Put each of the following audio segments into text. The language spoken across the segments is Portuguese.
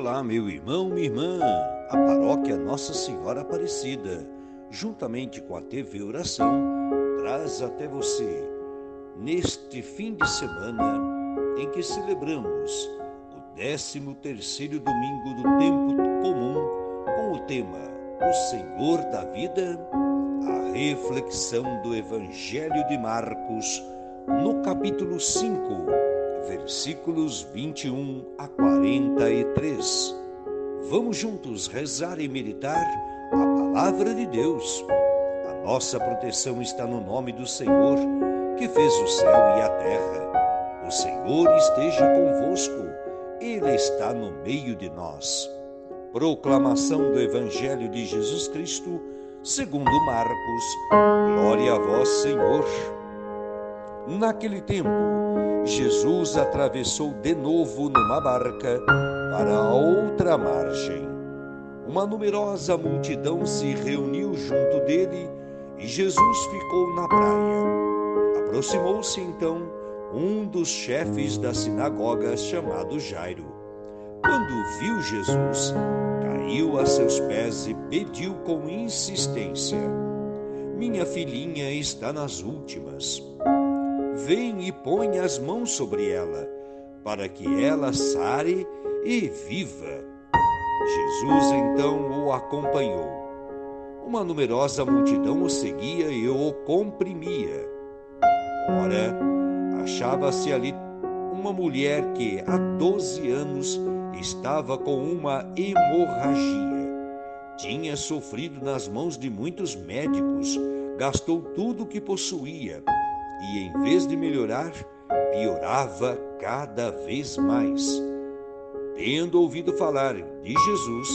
Olá, meu irmão, minha irmã. A paróquia Nossa Senhora Aparecida, juntamente com a TV Oração, traz até você, neste fim de semana, em que celebramos o 13º domingo do tempo comum, com o tema O Senhor da Vida, a reflexão do Evangelho de Marcos, no capítulo 5, versículos 21 a 43. Vamos juntos rezar e meditar a palavra de Deus. A nossa proteção está no nome do Senhor, que fez o céu e a terra. O Senhor esteja convosco, Ele está no meio de nós. Proclamação do Evangelho de Jesus Cristo, segundo Marcos. Glória a vós, Senhor. Naquele tempo, Jesus atravessou de novo numa barca para a outra margem. Uma numerosa multidão se reuniu junto dele e Jesus ficou na praia. Aproximou-se então um dos chefes da sinagoga, chamado Jairo. Quando viu Jesus, caiu a seus pés e pediu com insistência: "Minha filhinha está nas últimas. Vem e põe as mãos sobre ela, para que ela sare e viva." Jesus então o acompanhou. Uma numerosa multidão o seguia e o comprimia. Ora, achava-se ali uma mulher que há 12 anos estava com uma hemorragia. Tinha sofrido nas mãos de muitos médicos, gastou tudo o que possuía e, em vez de melhorar, piorava cada vez mais. Tendo ouvido falar de Jesus,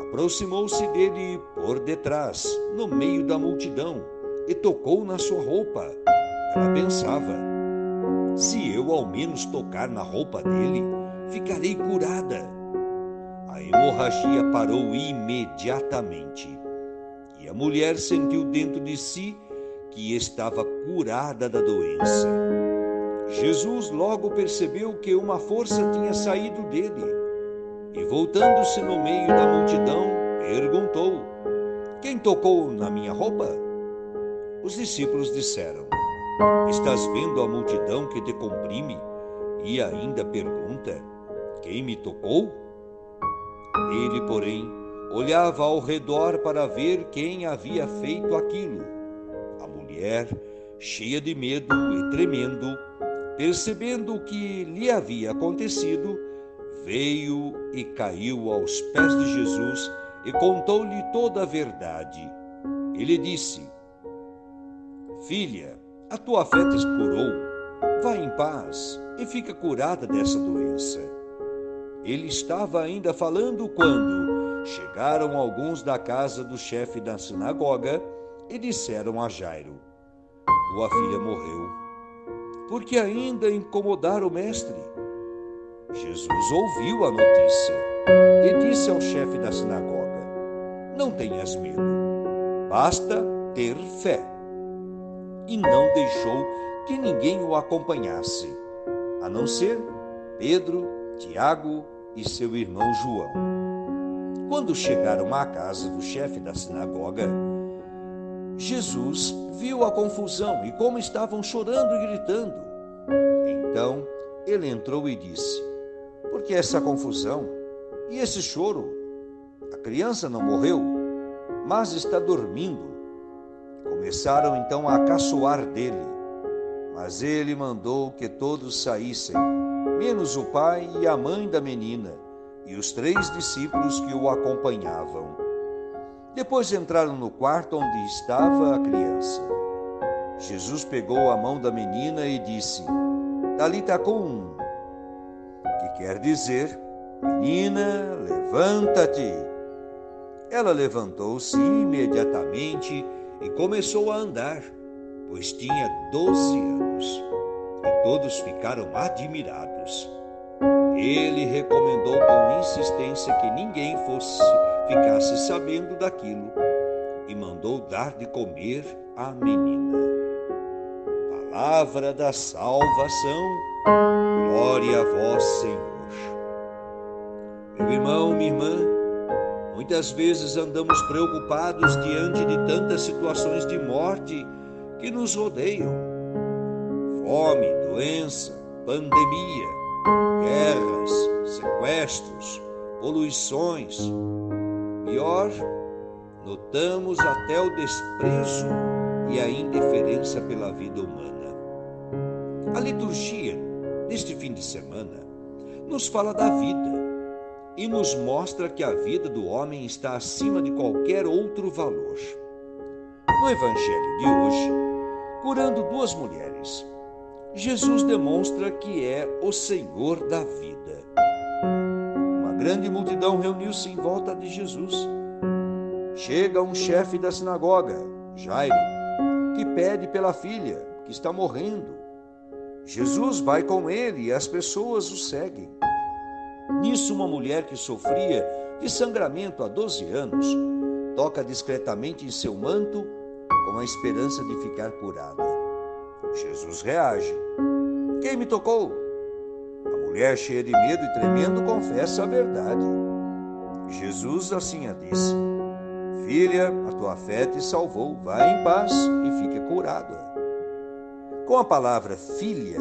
aproximou-se dele por detrás, no meio da multidão, e tocou na sua roupa. Ela pensava: "Se eu ao menos tocar na roupa dele, ficarei curada." A hemorragia parou imediatamente, e a mulher sentiu dentro de si que estava curada da doença. Jesus logo percebeu que uma força tinha saído dele e, voltando-se no meio da multidão, perguntou: "Quem tocou na minha roupa?" Os discípulos disseram: "Estás vendo a multidão que te comprime e ainda pergunta: quem me tocou?" Ele, porém, olhava ao redor para ver quem havia feito aquilo. A mulher, cheia de medo e tremendo, percebendo o que lhe havia acontecido, veio e caiu aos pés de Jesus e contou-lhe toda a verdade. Ele disse: "Filha, a tua fé te curou. Vá em paz e fica curada dessa doença." Ele estava ainda falando quando chegaram alguns da casa do chefe da sinagoga e disseram a Jairo: "Tua filha morreu. Por que ainda incomodar o mestre?" Jesus ouviu a notícia e disse ao chefe da sinagoga: "Não tenhas medo, basta ter fé." E não deixou que ninguém o acompanhasse, a não ser Pedro, Tiago e seu irmão João. Quando chegaram à casa do chefe da sinagoga, Jesus viu a confusão e como estavam chorando e gritando. Então ele entrou e disse: "Por que essa confusão e esse choro? A criança não morreu, mas está dormindo." Começaram então a caçoar dele, mas ele mandou que todos saíssem, menos o pai e a mãe da menina e os 3 discípulos que o acompanhavam. Depois entraram no quarto onde estava a criança. Jesus pegou a mão da menina e disse: "Talita cum", que quer dizer: "Menina, levanta-te." Ela levantou-se imediatamente e começou a andar, pois tinha 12 anos, e todos ficaram admirados. Ele recomendou com insistência que ninguém ficasse sabendo daquilo e mandou dar de comer à menina. Palavra da salvação. Glória a vós, Senhor. Meu irmão, minha irmã, muitas vezes andamos preocupados diante de tantas situações de morte que nos rodeiam. Fome, doença, pandemia, guerras, sequestros, poluições. Pior, notamos até o desprezo e a indiferença pela vida humana. A liturgia deste fim de semana nos fala da vida e nos mostra que a vida do homem está acima de qualquer outro valor. No Evangelho de hoje, curando duas mulheres, Jesus demonstra que é o Senhor da vida. Uma grande multidão reuniu-se em volta de Jesus. Chega um chefe da sinagoga, Jairo, que pede pela filha, que está morrendo. Jesus vai com ele e as pessoas o seguem. Nisso, uma mulher que sofria de sangramento há 12 anos toca discretamente em seu manto com a esperança de ficar curada. Jesus reage. Quem me tocou? A mulher, cheia de medo e tremendo, confessa a verdade. Jesus assim a disse: Filha, a tua fé te salvou, vai em paz e fique curada. Com a palavra filha,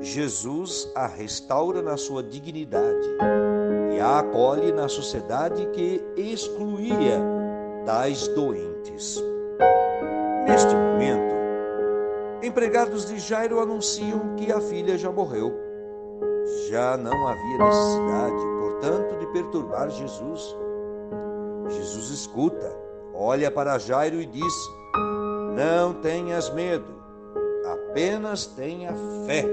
Jesus a restaura na sua dignidade e a acolhe na sociedade que excluía tais doentes. Neste momento, empregados de Jairo anunciam que a filha já morreu. Já não havia necessidade, portanto, de perturbar Jesus. Jesus escuta, olha para Jairo e diz: Não tenhas medo, apenas tenha fé.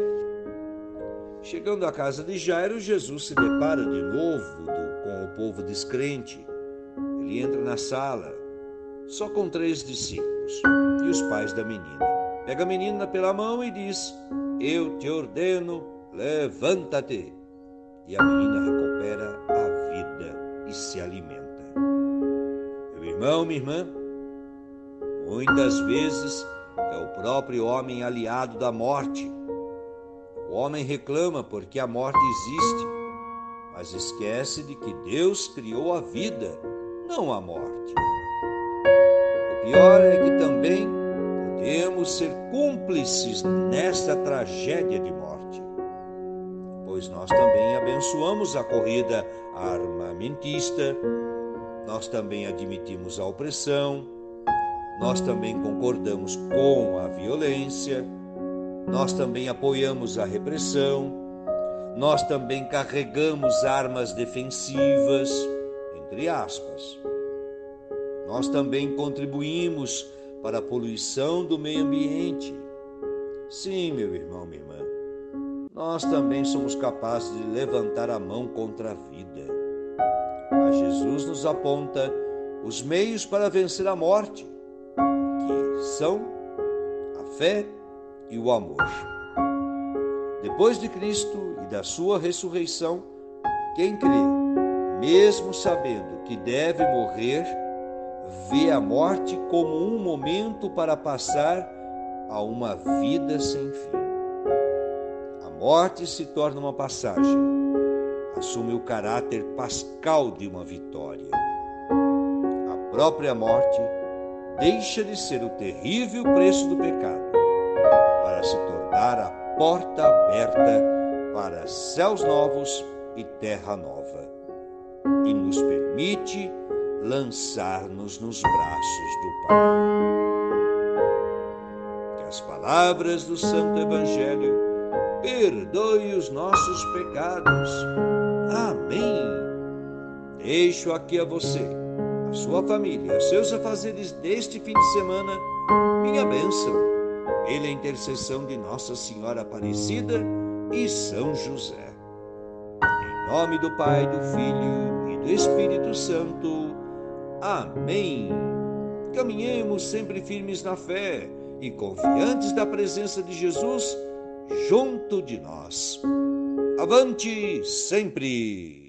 Chegando à casa de Jairo, Jesus se depara de novo com o povo descrente. Ele entra na sala, só com 3 discípulos e os pais da menina. Pega a menina pela mão e diz: Eu te ordeno, levanta-te. E a menina recupera a vida e se alimenta. Meu irmão, minha irmã, muitas vezes é o próprio homem aliado da morte. O homem reclama porque a morte existe, mas esquece de que Deus criou a vida, não a morte. O pior é que também podemos ser cúmplices nesta tragédia de morte, pois nós também abençoamos a corrida armamentista, nós também admitimos a opressão, nós também concordamos com a violência, nós também apoiamos a repressão, nós também carregamos armas defensivas, entre aspas. Nós também contribuímos para a poluição do meio ambiente. Sim, meu irmão, minha irmã, nós também somos capazes de levantar a mão contra a vida. Mas Jesus nos aponta os meios para vencer a morte, que são a fé e o amor. Depois de Cristo e da sua ressurreição, quem crê, mesmo sabendo que deve morrer, vê a morte como um momento para passar a uma vida sem fim. A morte se torna uma passagem, assume o caráter pascal de uma vitória. A própria morte deixa de ser o terrível preço do pecado para se tornar a porta aberta para céus novos e terra nova, e nos permite lançar-nos nos braços do Pai. Que as palavras do Santo Evangelho perdoem os nossos pecados. Amém. Deixo aqui a você, a sua família, os seus afazeres deste fim de semana, minha bênção, pela intercessão de Nossa Senhora Aparecida e São José. Em nome do Pai, do Filho e do Espírito Santo. Amém. Caminhemos sempre firmes na fé e confiantes da presença de Jesus junto de nós. Avante sempre!